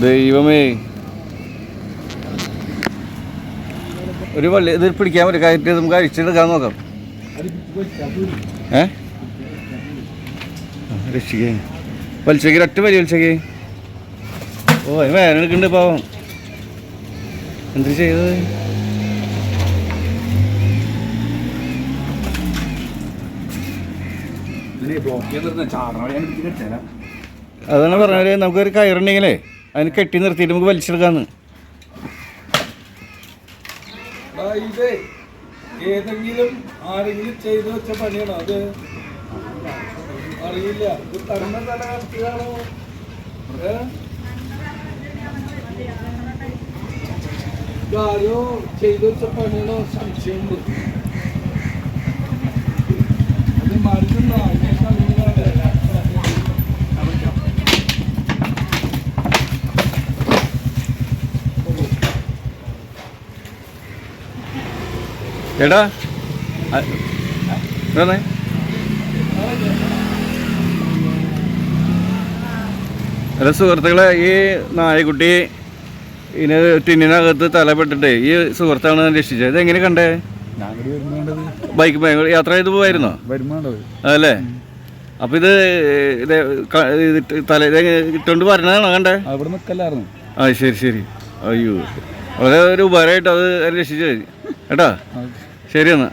ദൈവമേ, ഒരു വള്ളി ഇത് പിടിക്കാൻ പറ്റും, കയറ്റി നമുക്ക് അഴിച്ചെടുക്കാൻ നോക്കാം. രക്ഷിക്കേ, വലിച്ചേക്ക്, ഒറ്റ വലി വലിച്ചേക്ക്. ഓ, അതിന് വേദനെടുക്കുന്നുണ്ട് പാവം. എന്ത് ചെയ്തത്? അതാണ് പറഞ്ഞാല് നമുക്കൊരു കയറുണ്ടെങ്കിലേ അതിന് കെട്ടി നിർത്തിയിട്ട് നമുക്ക് വലിച്ചെടുക്കാന്ന്. ഏതെങ്കിലും ആരെങ്കിലും ചെയ്തു വെച്ച പണിയാണോ അത്? അറിയില്ല. ഇത് തന്ന തല കറക്റ്റാണോ? ഇതാരോ ചെയ്തു വെച്ച പണിയാണോ സംശയമുണ്ട്. അത് മരുന്നോ ചേട്ടാ? അല്ല സുഹൃത്തുക്കളെ, ഈ നായക്കുട്ടി ഇതിന് ടിന്നിനകത്ത് തലപ്പെട്ടിട്ടേ ഈ സുഹൃത്താണ് രക്ഷിച്ചത്. ഇതെങ്ങനെ കണ്ടേ? ബൈക്ക് യാത്ര ചെയ്ത് പോവായിരുന്നോ? അതല്ലേ? അപ്പൊ ഇത് തല ഇട്ടുകൊണ്ട് വരണതാണോ കണ്ടേ? ആ, ശരി ശരി. അയ്യോ, വളരെ ഒരു ഉപകാരമായിട്ട് അത് രക്ഷിച്ചത് കേട്ടാ. ശരി എന്നാ.